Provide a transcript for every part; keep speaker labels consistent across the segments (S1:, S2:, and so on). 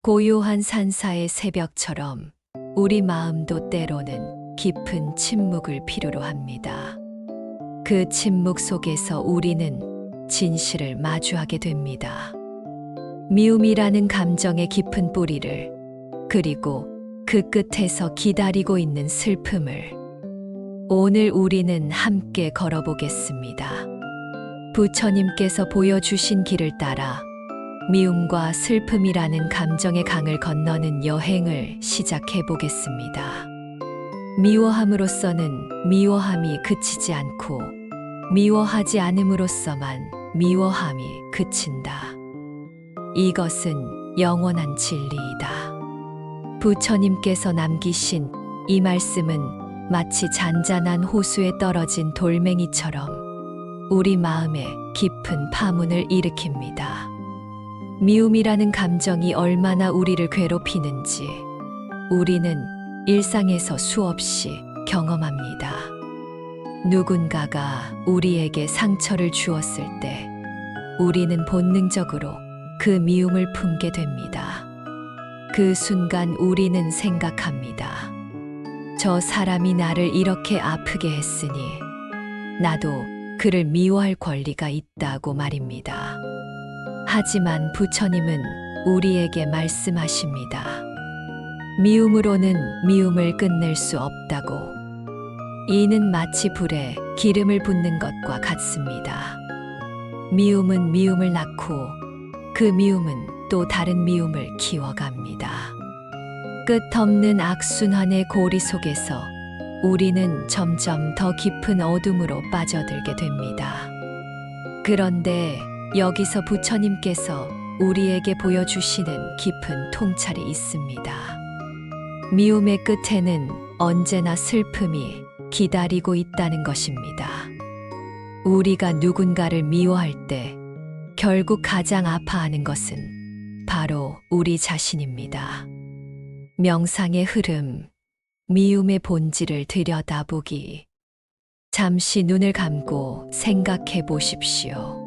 S1: 고요한 산사의 새벽처럼 우리 마음도 때로는 깊은 침묵을 필요로 합니다. 그 침묵 속에서 우리는 진실을 마주하게 됩니다. 미움이라는 감정의 깊은 뿌리를, 그리고 그 끝에서 기다리고 있는 슬픔을 오늘 우리는 함께 걸어보겠습니다. 부처님께서 보여주신 길을 따라 미움과 슬픔이라는 감정의 강을 건너는 여행을 시작해 보겠습니다. 미워함으로써는 미워함이 그치지 않고 미워하지 않음으로써만 미워함이 그친다. 이것은 영원한 진리이다. 부처님께서 남기신 이 말씀은 마치 잔잔한 호수에 떨어진 돌멩이처럼 우리 마음에 깊은 파문을 일으킵니다. 미움이라는 감정이 얼마나 우리를 괴롭히는지 우리는 일상에서 수없이 경험합니다. 누군가가 우리에게 상처를 주었을 때 우리는 본능적으로 그 미움을 품게 됩니다. 그 순간 우리는 생각합니다. 저 사람이 나를 이렇게 아프게 했으니 나도 그를 미워할 권리가 있다고 말입니다. 하지만 부처님은 우리에게 말씀하십니다. 미움으로는 미움을 끝낼 수 없다고. 이는 마치 불에 기름을 붓는 것과 같습니다. 미움은 미움을 낳고 그 미움은 또 다른 미움을 키워갑니다. 끝없는 악순환의 고리 속에서 우리는 점점 더 깊은 어둠으로 빠져들게 됩니다. 그런데 여기서 부처님께서 우리에게 보여주시는 깊은 통찰이 있습니다. 미움의 끝에는 언제나 슬픔이 기다리고 있다는 것입니다. 우리가 누군가를 미워할 때 결국 가장 아파하는 것은 바로 우리 자신입니다. 명상의 흐름, 미움의 본질을 들여다보기. 잠시 눈을 감고 생각해 보십시오.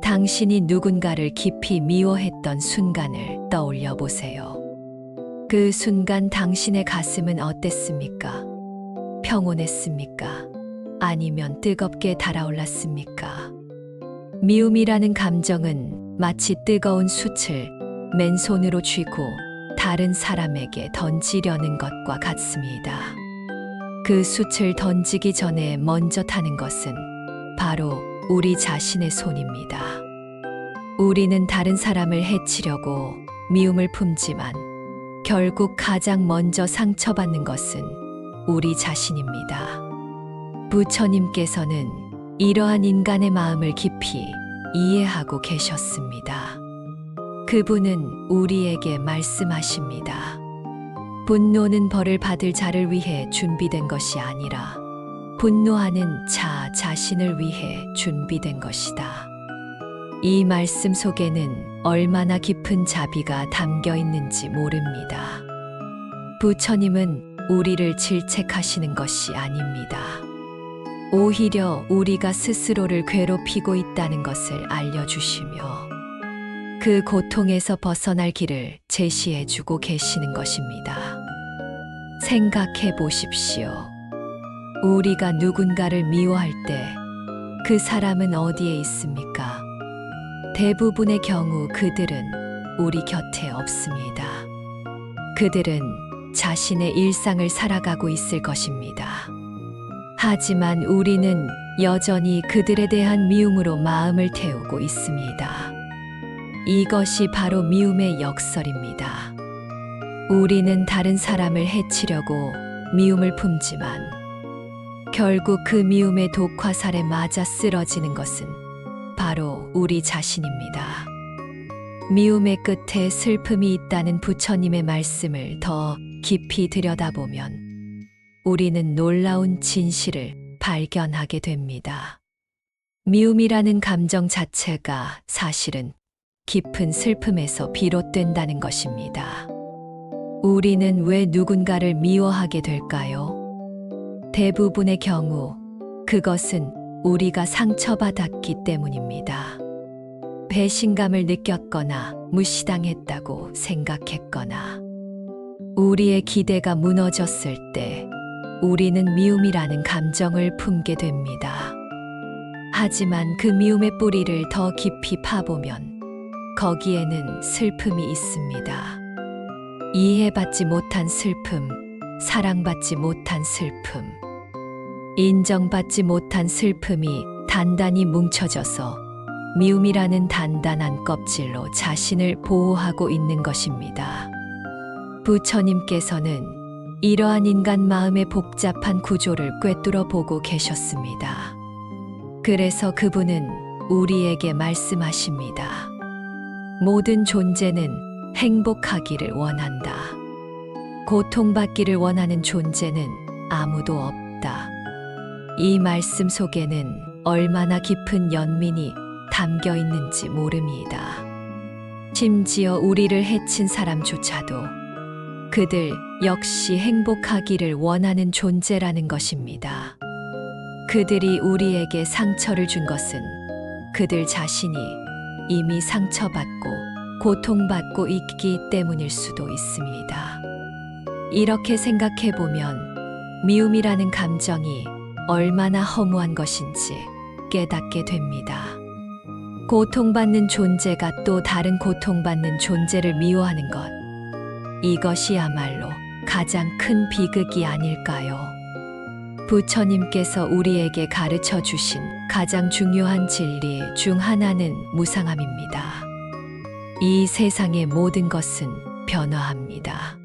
S1: 당신이 누군가를 깊이 미워했던 순간을 떠올려 보세요. 그 순간 당신의 가슴은 어땠습니까? 평온했습니까? 아니면 뜨겁게 달아올랐습니까? 미움이라는 감정은 마치 뜨거운 숯을 맨손으로 쥐고 다른 사람에게 던지려는 것과 같습니다. 그 숯을 던지기 전에 먼저 타는 것은 바로 우리 자신의 손입니다. 우리는 다른 사람을 해치려고 미움을 품지만 결국 가장 먼저 상처받는 것은 우리 자신입니다. 부처님께서는 이러한 인간의 마음을 깊이 이해하고 계셨습니다. 그분은 우리에게 말씀하십니다. 분노는 벌을 받을 자를 위해 준비된 것이 아니라 분노하는 자 자신을 위해 준비된 것이다. 이 말씀 속에는 얼마나 깊은 자비가 담겨 있는지 모릅니다. 부처님은 우리를 질책하시는 것이 아닙니다. 오히려 우리가 스스로를 괴롭히고 있다는 것을 알려주시며 그 고통에서 벗어날 길을 제시해주고 계시는 것입니다. 생각해 보십시오. 우리가 누군가를 미워할 때 그 사람은 어디에 있습니까? 대부분의 경우 그들은 우리 곁에 없습니다. 그들은 자신의 일상을 살아가고 있을 것입니다. 하지만 우리는 여전히 그들에 대한 미움으로 마음을 태우고 있습니다. 이것이 바로 미움의 역설입니다. 우리는 다른 사람을 해치려고 미움을 품지만 결국 그 미움의 독화살에 맞아 쓰러지는 것은 바로 우리 자신입니다. 미움의 끝에 슬픔이 있다는 부처님의 말씀을 더 깊이 들여다보면 우리는 놀라운 진실을 발견하게 됩니다. 미움이라는 감정 자체가 사실은 깊은 슬픔에서 비롯된다는 것입니다. 우리는 왜 누군가를 미워하게 될까요? 대부분의 경우 그것은 우리가 상처받았기 때문입니다. 배신감을 느꼈거나 무시당했다고 생각했거나 우리의 기대가 무너졌을 때 우리는 미움이라는 감정을 품게 됩니다. 하지만 그 미움의 뿌리를 더 깊이 파보면 거기에는 슬픔이 있습니다. 이해받지 못한 슬픔, 사랑받지 못한 슬픔, 인정받지 못한 슬픔이 단단히 뭉쳐져서 미움이라는 단단한 껍질로 자신을 보호하고 있는 것입니다. 부처님께서는 이러한 인간 마음의 복잡한 구조를 꿰뚫어 보고 계셨습니다. 그래서 그분은 우리에게 말씀하십니다. 모든 존재는 행복하기를 원한다. 고통받기를 원하는 존재는 아무도 없다. 이 말씀 속에는 얼마나 깊은 연민이 담겨 있는지 모릅니다. 심지어 우리를 해친 사람조차도 그들 역시 행복하기를 원하는 존재라는 것입니다. 그들이 우리에게 상처를 준 것은 그들 자신이 이미 상처받고 고통받고 있기 때문일 수도 있습니다. 이렇게 생각해 보면 미움이라는 감정이 얼마나 허무한 것인지 깨닫게 됩니다. 고통받는 존재가 또 다른 고통받는 존재를 미워하는 것, 이것이야말로 가장 큰 비극이 아닐까요? 부처님께서 우리에게 가르쳐 주신 가장 중요한 진리 중 하나는 무상함입니다. 이 세상의 모든 것은 변화합니다.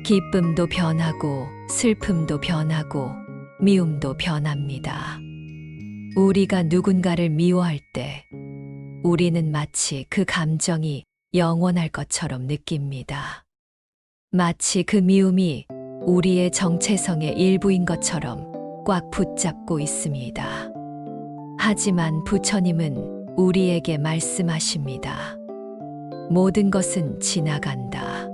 S1: 기쁨도 변하고 슬픔도 변하고 미움도 변합니다. 우리가 누군가를 미워할 때 우리는 마치 그 감정이 영원할 것처럼 느낍니다. 마치 그 미움이 우리의 정체성의 일부인 것처럼 꽉 붙잡고 있습니다. 하지만 부처님은 우리에게 말씀하십니다. 모든 것은 지나간다.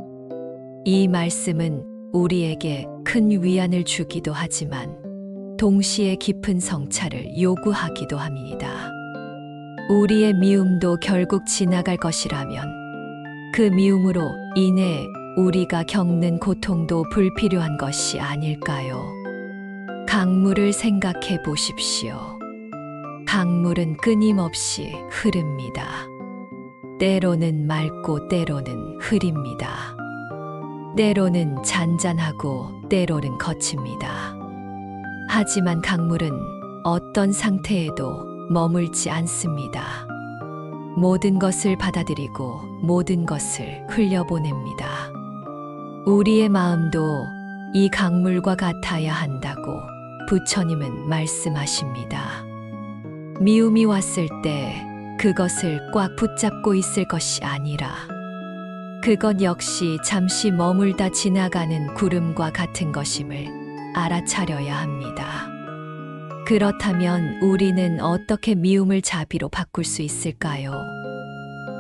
S1: 이 말씀은 우리에게 큰 위안을 주기도 하지만 동시에 깊은 성찰을 요구하기도 합니다. 우리의 미움도 결국 지나갈 것이라면 그 미움으로 인해 우리가 겪는 고통도 불필요한 것이 아닐까요? 강물을 생각해 보십시오. 강물은 끊임없이 흐릅니다. 때로는 맑고 때로는 흐립니다. 때로는 잔잔하고 때로는 거칩니다. 하지만 강물은 어떤 상태에도 머물지 않습니다. 모든 것을 받아들이고 모든 것을 흘려보냅니다. 우리의 마음도 이 강물과 같아야 한다고 부처님은 말씀하십니다. 미움이 왔을 때 그것을 꽉 붙잡고 있을 것이 아니라 그것 역시 잠시 머물다 지나가는 구름과 같은 것임을 알아차려야 합니다. 그렇다면 우리는 어떻게 미움을 자비로 바꿀 수 있을까요?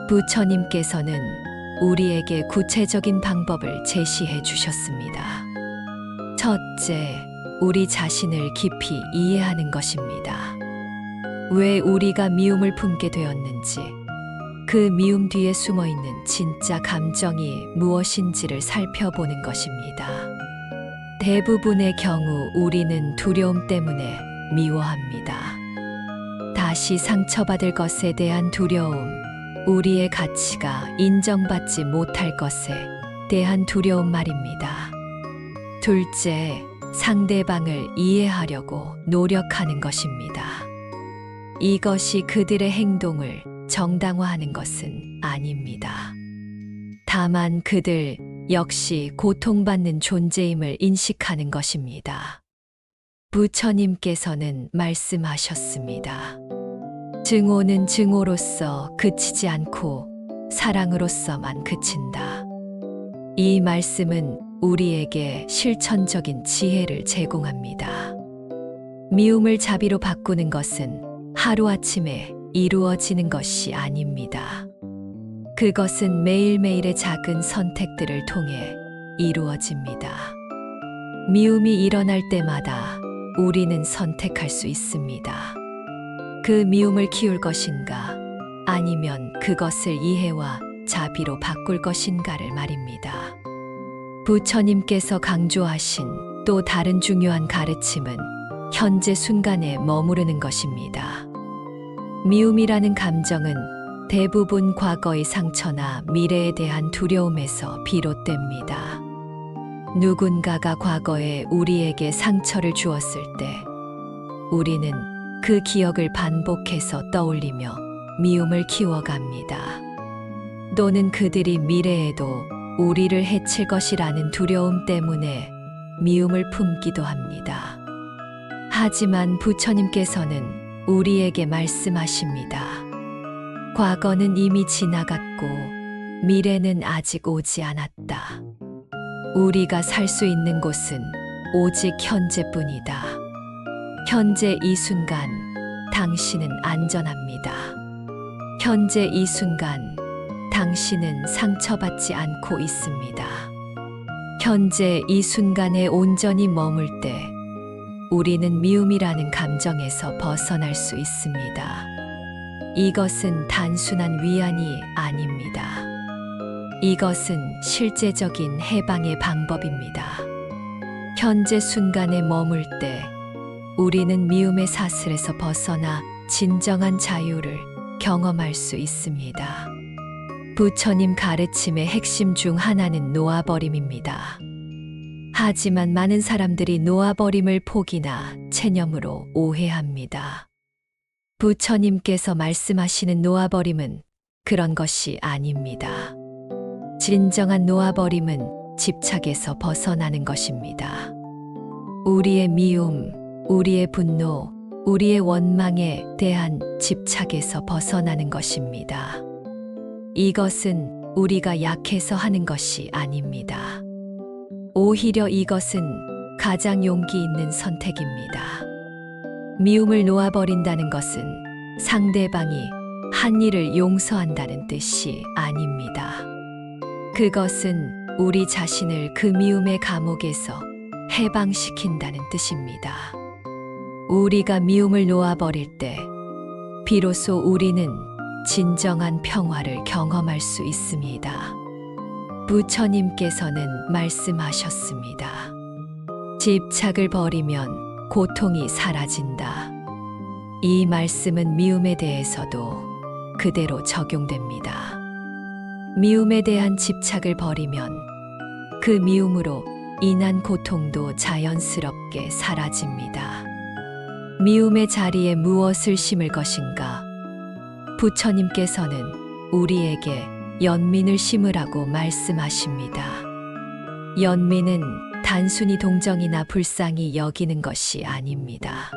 S1: 부처님께서는 우리에게 구체적인 방법을 제시해 주셨습니다. 첫째, 우리 자신을 깊이 이해하는 것입니다. 왜 우리가 미움을 품게 되었는지, 그 미움 뒤에 숨어 있는 진짜 감정이 무엇인지를 살펴보는 것입니다. 대부분의 경우 우리는 두려움 때문에 미워합니다. 다시 상처받을 것에 대한 두려움, 우리의 가치가 인정받지 못할 것에 대한 두려움 말입니다. 둘째, 상대방을 이해하려고 노력하는 것입니다. 이것이 그들의 행동을 정당화하는 것은 아닙니다. 다만 그들 역시 고통받는 존재임을 인식하는 것입니다. 부처님께서는 말씀하셨습니다. 증오는 증오로서 그치지 않고 사랑으로서만 그친다. 이 말씀은 우리에게 실천적인 지혜를 제공합니다. 미움을 자비로 바꾸는 것은 하루아침에 이루어지는 것이 아닙니다. 그것은 매일매일의 작은 선택들을 통해 이루어집니다. 미움이 일어날 때마다 우리는 선택할 수 있습니다. 그 미움을 키울 것인가, 아니면 그것을 이해와 자비로 바꿀 것인가를 말입니다. 부처님께서 강조하신 또 다른 중요한 가르침은 현재 순간에 머무르는 것입니다. 미움이라는 감정은 대부분 과거의 상처나 미래에 대한 두려움에서 비롯됩니다. 누군가가 과거에 우리에게 상처를 주었을 때 우리는 그 기억을 반복해서 떠올리며 미움을 키워갑니다. 또는 그들이 미래에도 우리를 해칠 것이라는 두려움 때문에 미움을 품기도 합니다. 하지만 부처님께서는 우리에게 말씀하십니다. 과거는 이미 지나갔고 미래는 아직 오지 않았다. 우리가 살 수 있는 곳은 오직 현재뿐이다. 현재 이 순간 당신은 안전합니다. 현재 이 순간 당신은 상처받지 않고 있습니다. 현재 이 순간에 온전히 머물 때 우리는 미움이라는 감정에서 벗어날 수 있습니다. 이것은 단순한 위안이 아닙니다. 이것은 실제적인 해방의 방법입니다. 현재 순간에 머물 때 우리는 미움의 사슬에서 벗어나 진정한 자유를 경험할 수 있습니다. 부처님 가르침의 핵심 중 하나는 놓아버림입니다. 하지만 많은 사람들이 놓아버림을 폭이나 체념으로 오해합니다. 부처님께서 말씀하시는 놓아버림은 그런 것이 아닙니다. 진정한 놓아버림은 집착에서 벗어나는 것입니다. 우리의 미움, 우리의 분노, 우리의 원망에 대한 집착에서 벗어나는 것입니다. 이것은 우리가 약해서 하는 것이 아닙니다. 오히려 이것은 가장 용기 있는 선택입니다. 미움을 놓아버린다는 것은 상대방이 한 일을 용서한다는 뜻이 아닙니다. 그것은 우리 자신을 그 미움의 감옥에서 해방시킨다는 뜻입니다. 우리가 미움을 놓아버릴 때 비로소 우리는 진정한 평화를 경험할 수 있습니다. 부처님께서는 말씀하셨습니다. 집착을 버리면 고통이 사라진다. 이 말씀은 미움에 대해서도 그대로 적용됩니다. 미움에 대한 집착을 버리면 그 미움으로 인한 고통도 자연스럽게 사라집니다. 미움의 자리에 무엇을 심을 것인가? 부처님께서는 우리에게 연민을 심으라고 말씀하십니다. 연민은 단순히 동정이나 불쌍히 여기는 것이 아닙니다.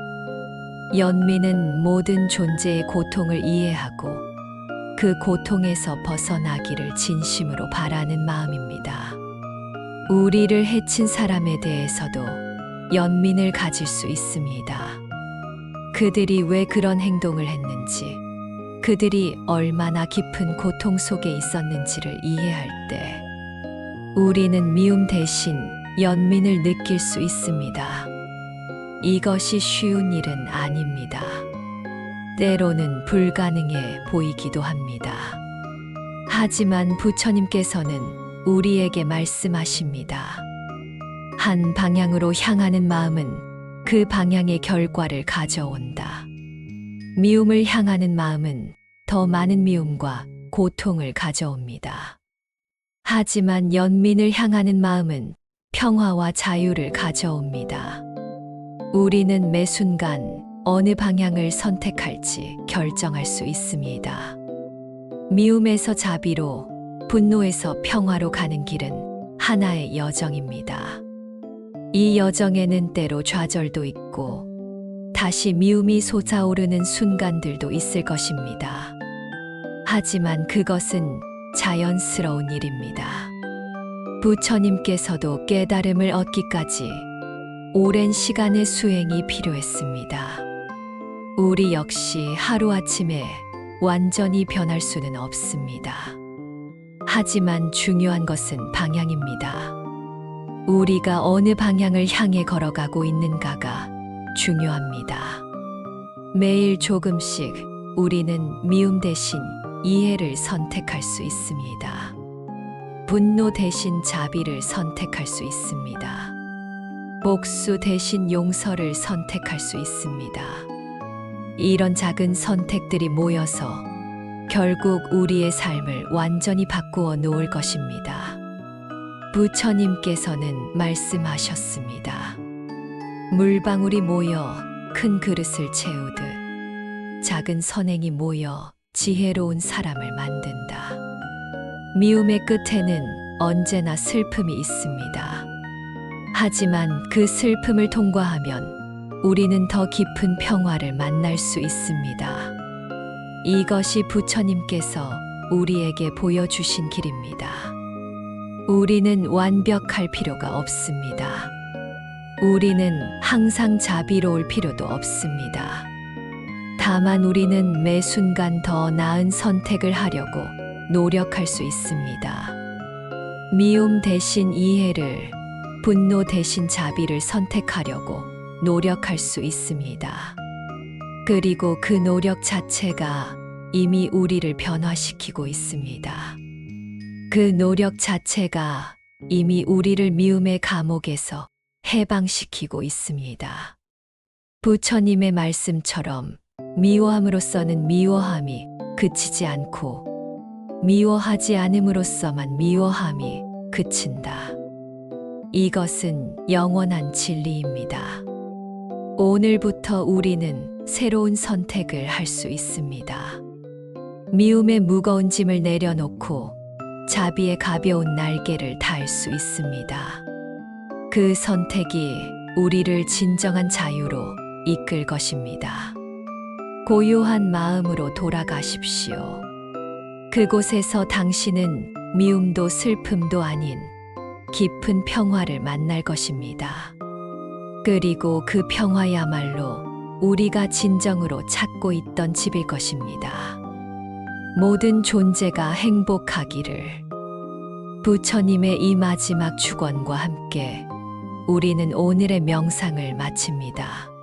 S1: 연민은 모든 존재의 고통을 이해하고 그 고통에서 벗어나기를 진심으로 바라는 마음입니다. 우리를 해친 사람에 대해서도 연민을 가질 수 있습니다. 그들이 왜 그런 행동을 했는지, 그들이 얼마나 깊은 고통 속에 있었는지를 이해할 때 우리는 미움 대신 연민을 느낄 수 있습니다. 이것이 쉬운 일은 아닙니다. 때로는 불가능해 보이기도 합니다. 하지만 부처님께서는 우리에게 말씀하십니다. 한 방향으로 향하는 마음은 그 방향의 결과를 가져온다. 미움을 향하는 마음은 더 많은 미움과 고통을 가져옵니다. 하지만 연민을 향하는 마음은 평화와 자유를 가져옵니다. 우리는 매 순간 어느 방향을 선택할지 결정할 수 있습니다. 미움에서 자비로, 분노에서 평화로 가는 길은 하나의 여정입니다. 이 여정에는 때로 좌절도 있고 다시 미움이 솟아오르는 순간들도 있을 것입니다. 하지만 그것은 자연스러운 일입니다. 부처님께서도 깨달음을 얻기까지 오랜 시간의 수행이 필요했습니다. 우리 역시 하루아침에 완전히 변할 수는 없습니다. 하지만 중요한 것은 방향입니다. 우리가 어느 방향을 향해 걸어가고 있는가가 중요합니다. 매일 조금씩 우리는 미움 대신 이해를 선택할 수 있습니다. 분노 대신 자비를 선택할 수 있습니다. 복수 대신 용서를 선택할 수 있습니다. 이런 작은 선택들이 모여서 결국 우리의 삶을 완전히 바꾸어 놓을 것입니다. 부처님께서는 말씀하셨습니다. 물방울이 모여 큰 그릇을 채우듯 작은 선행이 모여 지혜로운 사람을 만든다. 미움의 끝에는 언제나 슬픔이 있습니다. 하지만 그 슬픔을 통과하면 우리는 더 깊은 평화를 만날 수 있습니다. 이것이 부처님께서 우리에게 보여주신 길입니다. 우리는 완벽할 필요가 없습니다. 우리는 항상 자비로울 필요도 없습니다. 다만 우리는 매 순간 더 나은 선택을 하려고 노력할 수 있습니다. 미움 대신 이해를, 분노 대신 자비를 선택하려고 노력할 수 있습니다. 그리고 그 노력 자체가 이미 우리를 변화시키고 있습니다. 그 노력 자체가 이미 우리를 미움의 감옥에서 해방시키고 있습니다. 부처님의 말씀처럼 미워함으로써는 미워함이 그치지 않고 미워하지 않음으로써만 미워함이 그친다. 이것은 영원한 진리입니다. 오늘부터 우리는 새로운 선택을 할 수 있습니다. 미움의 무거운 짐을 내려놓고 자비의 가벼운 날개를 달 수 있습니다. 그 선택이 우리를 진정한 자유로 이끌 것입니다. 고요한 마음으로 돌아가십시오. 그곳에서 당신은 미움도 슬픔도 아닌 깊은 평화를 만날 것입니다. 그리고 그 평화야말로 우리가 진정으로 찾고 있던 집일 것입니다. 모든 존재가 행복하기를. 부처님의 이 마지막 축원과 함께 우리는 오늘의 명상을 마칩니다.